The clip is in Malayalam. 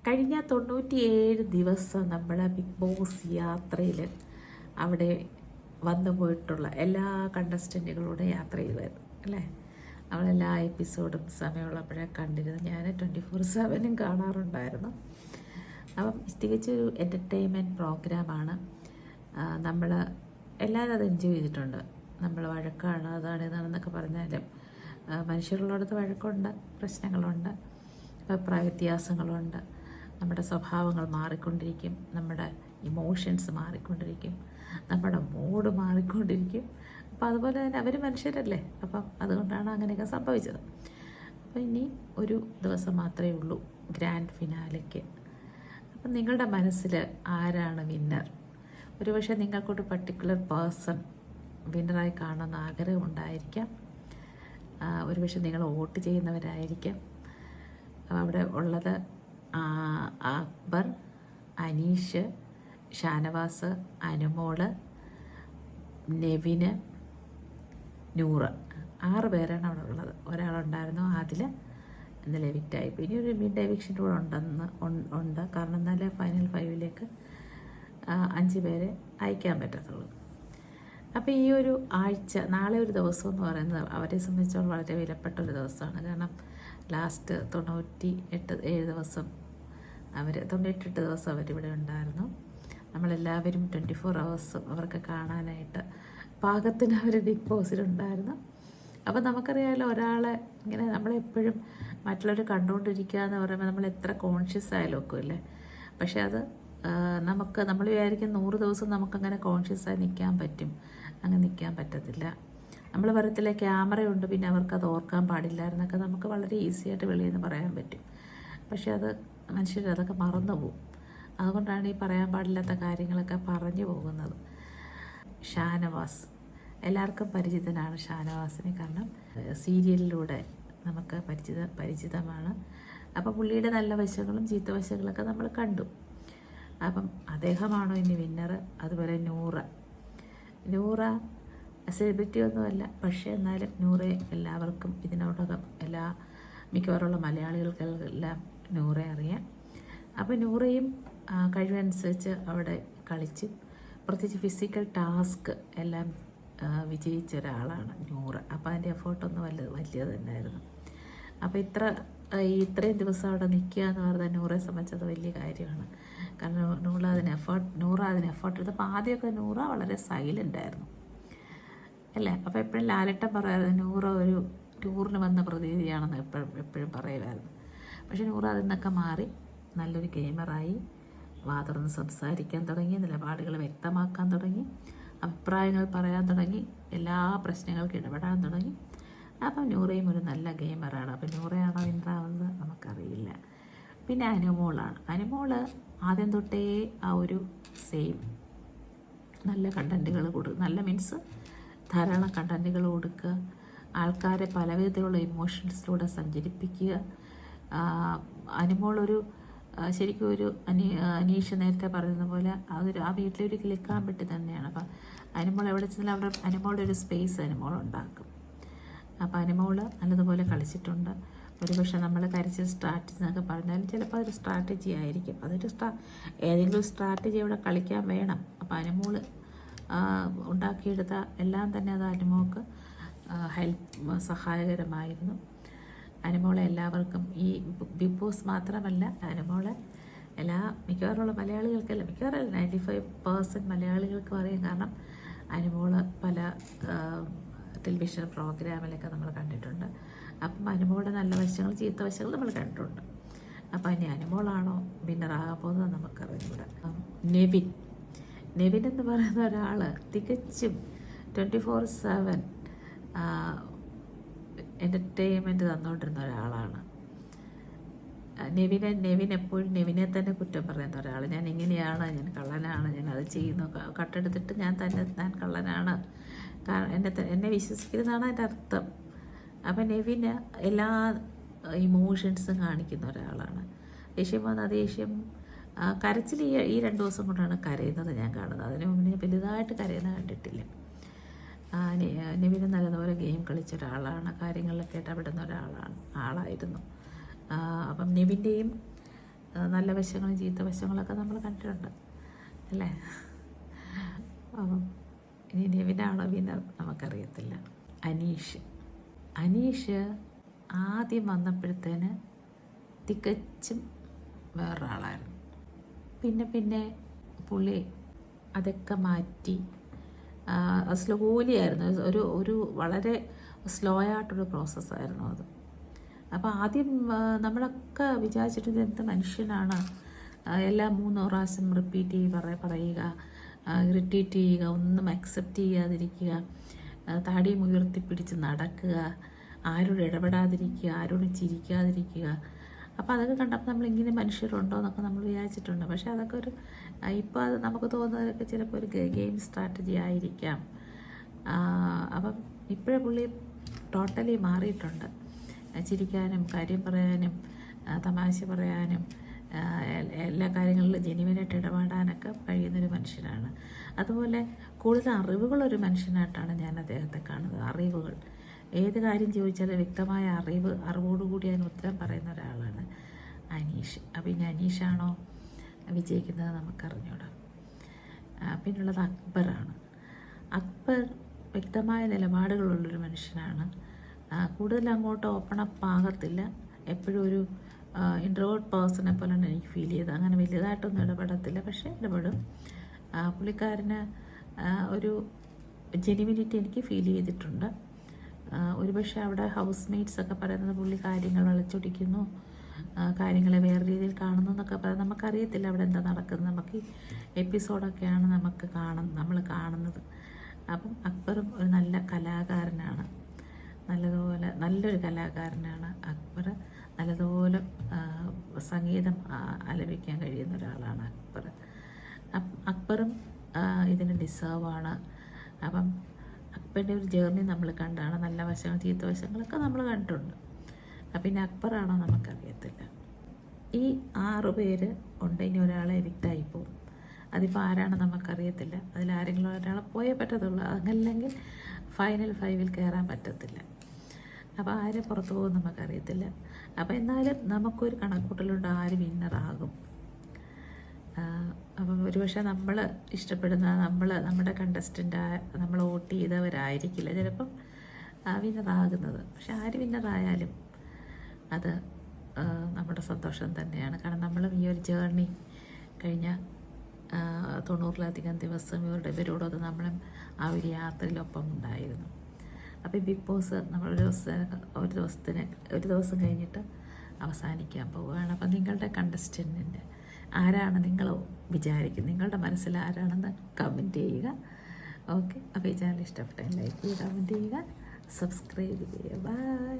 കഴിഞ്ഞ 97 ദിവസം നമ്മളെ ബിഗ് ബോസ് യാത്രയിൽ അവിടെ വന്നു പോയിട്ടുള്ള എല്ലാ കണ്ടസ്റ്റൻറ്റുകളുടെ യാത്ര ചെയ്തായിരുന്നു അല്ലേ. അവളെല്ലാ എപ്പിസോഡും സമയമുള്ളപ്പോഴേ കണ്ടിരുന്നു. ഞാൻ 24/7 കാണാറുണ്ടായിരുന്നു. അപ്പം തികച്ചൊരു എൻ്റർടൈൻമെൻറ്റ് പ്രോഗ്രാമാണ്. നമ്മൾ എല്ലാവരും അത് എൻജോയ് ചെയ്തിട്ടുണ്ട്. നമ്മൾ വഴക്കാണ് അതാണ് ഇതാണെന്നൊക്കെ പറഞ്ഞാലും മനുഷ്യരുള്ളിടത്ത് വഴക്കുണ്ട്, പ്രശ്നങ്ങളുണ്ട്, അഭിപ്രായ വ്യത്യാസങ്ങളുണ്ട്. നമ്മുടെ സ്വഭാവങ്ങൾ മാറിക്കൊണ്ടിരിക്കും, നമ്മുടെ ഇമോഷൻസ് മാറിക്കൊണ്ടിരിക്കും, നമ്മുടെ മൂഡ് മാറിക്കൊണ്ടിരിക്കും. അപ്പം അതുപോലെ തന്നെ അവർ മനുഷ്യരല്ലേ, അപ്പം അതുകൊണ്ടാണ് അങ്ങനെയൊക്കെ സംഭവിച്ചത്. അപ്പോൾ ഇനി ഒരു ദിവസം മാത്രമേ ഉള്ളൂ ഗ്രാൻഡ് ഫിനാലയ്ക്ക്. അപ്പം നിങ്ങളുടെ മനസ്സിൽ ആരാണ് വിന്നർ? ഒരുപക്ഷെ നിങ്ങൾക്കൊരു പർട്ടിക്കുലർ പേഴ്സൺ വിന്നറായി കാണുന്ന ആഗ്രഹമുണ്ടായിരിക്കാം. ഒരുപക്ഷെ നിങ്ങൾ വോട്ട് ചെയ്യുന്നവരായിരിക്കാം. അവിടെ ഉള്ളത് അക്ബർ, അനീഷ്, ഷാനവാസ്, അനുമോള്, നെവിന്, നൂറ്, 6 പേരാണ് അവിടെ ഉള്ളത്. ഒരാളുണ്ടായിരുന്നു അതിൽ ഇന്നലെ എവിക്റ്റായി. ഇനി ഒരു മിഡ് എവിക്ഷൻ കൂടെ ഉണ്ട്. കാരണം എന്നാലേ ഫൈനൽ 5ലേക്ക് 5 പേരെ അയക്കാൻ പറ്റത്തുള്ളൂ. അപ്പോൾ ഈ ഒരു ആഴ്ച, നാളെ ഒരു ദിവസം എന്ന് പറയുന്നത് അവരെ സംബന്ധിച്ചോളം വളരെ വിലപ്പെട്ട ഒരു ദിവസമാണ്. കാരണം ലാസ്റ്റ് 98 ദിവസം 98 ദിവസം അവരിവിടെ ഉണ്ടായിരുന്നു. നമ്മളെല്ലാവരും 24 hours അവർക്ക് കാണാനായിട്ട് പാകത്തിന് അവർ ബിഗ് ബോസിലുണ്ടായിരുന്നു. അപ്പം നമുക്കറിയാമല്ലോ, ഒരാളെ ഇങ്ങനെ നമ്മളെപ്പോഴും മറ്റുള്ളവർ കണ്ടുകൊണ്ടിരിക്കുക എന്ന് പറയുമ്പോൾ നമ്മൾ എത്ര കോൺഷ്യസ് ആയാലും ഒക്കെ അല്ലേ. പക്ഷെ അത് നമ്മൾ വിചാരിക്കും 100 ദിവസം നമുക്കങ്ങനെ കോൺഷ്യസായി നിൽക്കാൻ പറ്റും. അങ്ങനെ നിൽക്കാൻ പറ്റത്തില്ല. നമ്മൾ പറയത്തില്ല ക്യാമറയുണ്ട് പിന്നെ അവർക്കത് ഓർക്കാൻ പാടില്ലായിരുന്നൊക്കെ നമുക്ക് വളരെ ഈസിയായിട്ട് വെളിയിൽ നിന്ന് പറയാൻ പറ്റും. പക്ഷെ അത് മനുഷ്യരതൊക്കെ മറന്നു പോകും. അതുകൊണ്ടാണ് ഈ പറയാൻ പാടില്ലാത്ത കാര്യങ്ങളൊക്കെ പറഞ്ഞു പോകുന്നത്. ഷാനവാസ്, എല്ലാവർക്കും പരിചിതനാണ് ഷാനവാസിനെ. കാരണം സീരിയലിലൂടെ നമുക്ക് പരിചിതമാണ്. അപ്പോൾ പുള്ളിയുടെ നല്ല വശങ്ങളും ചീത്ത വശങ്ങളൊക്കെ നമ്മൾ കണ്ടു. അപ്പം അദ്ദേഹമാണോ ഇനി വിന്നർ? അതുപോലെ നൂറ സെലിബ്രിറ്റി ഒന്നുമല്ല, പക്ഷേ എന്നാലും നൂറെ എല്ലാവർക്കും ഇതിനോടകം മിക്കവാറുള്ള മലയാളികൾക്കെല്ലാം നൂറെ അറിയാം. അപ്പോൾ നൂറയും കഴിവനുസരിച്ച് അവിടെ കളിച്ച് പ്രത്യേകിച്ച് ഫിസിക്കൽ ടാസ്ക് എല്ലാം വിജയിച്ച ഒരാളാണ് നൂറ്. അപ്പോൾ അതിൻ്റെ എഫേർട്ടൊന്നും വലിയത് തന്നെയായിരുന്നു. അപ്പോൾ ഇത്രയും ദിവസം അവിടെ നിൽക്കുക എന്ന് പറഞ്ഞാൽ നൂറെ സംബന്ധിച്ചത് വലിയ കാര്യമാണ്. കാരണം നൂറ അതിന് എഫേർട്ട് എടുത്തപ്പോൾ ആദ്യമൊക്കെ നൂറ വളരെ സൈലൻ്റ് ആയിരുന്നു അല്ലേ. അപ്പോൾ എപ്പോഴും ലാലേട്ടൻ പറയുമായിരുന്നു നൂറ ഒരു ടൂറിന് വന്ന പ്രതീതിയാണെന്ന് എപ്പോഴും പറയുമായിരുന്നു. പക്ഷെ നൂറ അതിൽ നിന്നൊക്കെ മാറി നല്ലൊരു ഗെയിമറായി, തുറന്ന് സംസാരിക്കാൻ തുടങ്ങി, നിലപാടുകൾ വ്യക്തമാക്കാൻ തുടങ്ങി, അഭിപ്രായങ്ങൾ പറയാൻ തുടങ്ങി, എല്ലാ പ്രശ്നങ്ങൾക്കും ഇടപെടാൻ തുടങ്ങി. അപ്പം നൂറയും ഒരു നല്ല ഗെയിമറാണ്. അപ്പം നൂറയാണോ വിന്നറാവുന്നത് നമുക്കറിയില്ല. പിന്നെ അനുമോള് ആദ്യം തൊട്ടേ ആ ഒരു സെയിം നല്ല കണ്ടൻറ്റുകൾ നല്ല മീൻസ് ധാരാളം കണ്ടൻറ്റുകൾ കൊടുക്കുക, ആൾക്കാരെ പലവിധത്തിലുള്ള ഇമോഷൻസിലൂടെ സഞ്ചരിപ്പിക്കുക. അനുമോളൊരു ശരിക്കും ഒരു അനീഷ് നേരത്തെ പറയുന്ന പോലെ ആ വീട്ടിലൊരു കിളിക്കാൻ പറ്റി തന്നെയാണ്. അപ്പം അനുമോൾ എവിടെ ചെന്നാലും അവിടെ അനുമോളുടെ ഒരു സ്പേസ് അനുമോൾ ഉണ്ടാക്കും. അപ്പോൾ അനുമോൾ നല്ലതുപോലെ കളിച്ചിട്ടുണ്ട്. ഒരുപക്ഷെ നമ്മൾ കരച്ചിൽ സ്ട്രാറ്റജി എന്നൊക്കെ പറഞ്ഞാലും ചിലപ്പോൾ അതൊരു സ്ട്രാറ്റജി ആയിരിക്കും. ഏതെങ്കിലും സ്ട്രാറ്റജി അവിടെ കളിക്കാൻ വേണം. അപ്പോൾ അനുമോൾ ഉണ്ടാക്കിയെടുത്ത എല്ലാം തന്നെ അത് അനുമോൾക്ക് സഹായകരമായിരുന്നു. അനുമോളെ എല്ലാവർക്കും ഈ ബിഗ് ബോസ് മാത്രമല്ല, അനുമോളെ മിക്കവാറുള്ള മലയാളികൾക്കല്ല, 95% മലയാളികൾക്കും അറിയാം. കാരണം അനുമോള് പല ടെലിവിഷൻ പ്രോഗ്രാമിലൊക്കെ നമ്മൾ കണ്ടിട്ടുണ്ട്. അപ്പം അനുമോളുടെ നല്ല വശങ്ങൾ ചീത്ത വശങ്ങൾ നമ്മൾ കണ്ടിട്ടുണ്ട്. അപ്പം ഇനി അനുമോളാണോ വിന്നറാകാൻ പോകുന്നത് നമുക്കറിഞ്ഞൂടെ. നെവിൻ എന്ന് പറയുന്ന ഒരാൾ തികച്ചും 24/7 എൻ്റർടൈൻമെൻറ്റ് തന്നുകൊണ്ടിരുന്ന ഒരാളാണ്. നെവിൻ എപ്പോഴും നെവിനെ തന്നെ കുറ്റം പറയുന്ന ഒരാൾ. ഞാൻ ഇങ്ങനെയാണ്, ഞാൻ കള്ളനാണ്, ഞാൻ അത് ചെയ്യുന്നു, കട്ടെടുത്തിട്ട് ഞാൻ കള്ളനാണ്, എന്നെ വിശ്വസിക്കുന്നതാണ് അതിൻ്റെ അർത്ഥം. അപ്പം നെവിന് എല്ലാ ഇമോഷൻസും കാണിക്കുന്ന ഒരാളാണ്. ദേഷ്യം വന്ന ദേഷ്യം, കരച്ചിൽ ഈ 2 ദിവസം കൊണ്ടാണ് കരയുന്നത് ഞാൻ കാണുന്നത്. അതിന് മുന്നേ വലുതായിട്ട് കരയുന്നത് കണ്ടിട്ടില്ല. നെവിന് നല്ലതുപോലെ ഗെയിം കളിച്ച ഒരാളാണ്, കാര്യങ്ങളിലൊക്കെ ഇടപെടുന്ന ആളായിരുന്നു. അപ്പം നെവിൻ്റെയും നല്ല വശങ്ങളും ചീത്ത വശങ്ങളൊക്കെ നമ്മൾ കണ്ടിട്ടുണ്ട് അല്ലേ. അപ്പം ഇനി നെവിനാണോ വിന്നർ നമുക്കറിയത്തില്ല. അനീഷ് ആദ്യം വന്നപ്പോഴത്തേന് തികച്ചും വേറൊരാളായിരുന്നു. പിന്നെ പുള്ളി അതൊക്കെ മാറ്റി സ്ലോലി ആയിരുന്നു. ഒരു വളരെ സ്ലോ ആയിട്ടൊരു പ്രോസസ്സായിരുന്നു അത്. അപ്പോൾ ആദ്യം നമ്മളൊക്കെ വിചാരിച്ചിട്ട് എന്ത് മനുഷ്യനാണ്, എല്ലാം 3 പ്രാവശ്യം റിപ്പീറ്റ് പറയുക, ഇറിറ്റേറ്റ് ചെയ്യുക, ഒന്നും അക്സെപ്റ്റ് ചെയ്യാതിരിക്കുക, താടിയും ഉയർത്തിപ്പിടിച്ച് നടക്കുക, ആരോടും ഇടപെടാതിരിക്കുക, ആരോടും ചിരിക്കാതിരിക്കുക. അപ്പോൾ അതൊക്കെ കണ്ടപ്പോൾ നമ്മളിങ്ങനെ മനുഷ്യരുണ്ടോ എന്നൊക്കെ നമ്മൾ വിചാരിച്ചിട്ടുണ്ട്. പക്ഷേ അതൊക്കെ ഇപ്പോൾ അത് നമുക്ക് തോന്നുന്നതൊക്കെ ചിലപ്പോൾ ഒരു ഗെയിം സ്ട്രാറ്റജി ആയിരിക്കാം. അപ്പം ഇപ്പോഴേ പുള്ളി ടോട്ടലി മാറിയിട്ടുണ്ട്. ചിരിക്കാനും കാര്യം പറയാനും തമാശ പറയാനും എല്ലാ കാര്യങ്ങളിലും ജെന്യുവനായിട്ട് ഇടപെടാനൊക്കെ കഴിയുന്നൊരു മനുഷ്യനാണ്. അതുപോലെ കൂടുതൽ അറിവുകളൊരു മനുഷ്യനായിട്ടാണ് ഞാൻ അദ്ദേഹത്തെ കാണുന്നത്. അറിവുകൾ, ഏത് കാര്യം ചോദിച്ചാലും വ്യക്തമായ അറിവോടുകൂടി അതിന് ഉത്തരം പറയുന്ന ഒരാളാണ് അനീഷ്. അപ്പം ഇനി അനീഷാണോ വിജയിക്കുന്നത് നമുക്കറിഞ്ഞൂടാ. പിന്നുള്ളത് അക്ബറാണ്. അക്ബർ വ്യക്തമായ നിലപാടുകളുള്ളൊരു മനുഷ്യനാണ്. കൂടുതൽ അങ്ങോട്ട് ഓപ്പൺ അപ്പ് ആകത്തില്ല. എപ്പോഴും ഒരു ഇൻട്രോവേർട്ട് പേഴ്സണെ പോലെയാണ് എനിക്ക് ഫീൽ ചെയ്തത്. അങ്ങനെ വലിയതായിട്ടൊന്നും ഇടപെടത്തില്ല, പക്ഷേ ഇടപെടും. പുള്ളിക്കാരന് ഒരു ജെനുവിനിറ്റി എനിക്ക് ഫീൽ ചെയ്തിട്ടുണ്ട്. ഒരുപക്ഷെ അവിടെ ഹൗസ് മേറ്റ്സൊക്കെ പറയുന്നത് പുള്ളി കാര്യങ്ങൾ വളച്ചൊടിക്കുന്നു, കാര്യങ്ങളെ വേറെ രീതിയിൽ കാണുന്നു എന്നൊക്കെ പറയാം. നമുക്കറിയത്തില്ല അവിടെ എന്താ നടക്കുന്നത്. നമുക്ക് ഈ എപ്പിസോഡൊക്കെയാണ് നമ്മൾ കാണുന്നത്. അപ്പം അക്ബറും ഒരു നല്ല കലാകാരനാണ്. നല്ലൊരു കലാകാരനാണ് അക്ബർ. നല്ലതുപോലെ സംഗീതം ആലപിക്കാൻ കഴിയുന്ന ഒരാളാണ് അക്ബറും ഇതിന് ഡിസേർവാണ്. അപ്പം അക്ബറിൻ്റെ ഒരു ജേർണി നമ്മൾ കണ്ടാണ്. നല്ല വശങ്ങൾ ചീത്ത വശങ്ങളൊക്കെ നമ്മൾ കണ്ടിട്ടുണ്ട്. പിന്നെ അക്ബറാണോ നമുക്കറിയത്തില്ല. ഈ 6 പേര് ഉണ്ട്. ഇനി ഒരാളെ എവിക്റ്റായി പോകും. അതിപ്പോൾ ആരാണ് നമുക്കറിയത്തില്ല. അതിലാരെങ്കിലും ഒരാളെ പോയേ പറ്റത്തുള്ളൂ. അതല്ലെങ്കിൽ ഫൈനൽ 5-ൽ കയറാൻ പറ്റത്തില്ല. അപ്പോൾ ആരെ പുറത്തു പോകും നമുക്കറിയത്തില്ല. അപ്പോൾ എന്നാലും നമുക്കൊരു കണക്കൂട്ടലുണ്ട് ആര് വിന്നറാകും. അപ്പം ഒരുപക്ഷെ നമ്മൾ ഇഷ്ടപ്പെടുന്ന നമ്മുടെ കണ്ടസ്റ്റൻ്റ് നമ്മൾ വോട്ട് ചെയ്തവരായിരിക്കില്ല ചിലപ്പം വിന്നറാകുന്നത്. പക്ഷെ ആര് വിന്നറായാലും അത് നമ്മുടെ സന്തോഷം തന്നെയാണ്. കാരണം നമ്മളും ഈ ഒരു ജേർണി കഴിഞ്ഞ 90-ലധികം ദിവസം ഇവരോടൊത്ത് നമ്മളും ആ ഒരു യാത്രയിലൊപ്പം ഉണ്ടായിരുന്നു. അപ്പോൾ ബിഗ് ബോസ് നമ്മൾ ഒരു ദിവസം കഴിഞ്ഞിട്ട് അവസാനിക്കാൻ പോവുകയാണ്. അപ്പം നിങ്ങളുടെ കണ്ടസ്റ്റൻറ്റിൻ്റെ ആരാണ് നിങ്ങൾ വിചാരിക്കുന്നത്, നിങ്ങളുടെ മനസ്സിൽ ആരാണെന്ന് കമൻറ്റ് ചെയ്യുക. ഓക്കെ, അപ്പോൾ ഈ ചാനൽ ഇഷ്ടപ്പെട്ടെങ്കിൽ ലൈക്ക് ചെയ്യുക, കമൻറ്റ് ചെയ്യുക, സബ്സ്ക്രൈബ് ചെയ്യുക. ബൈ.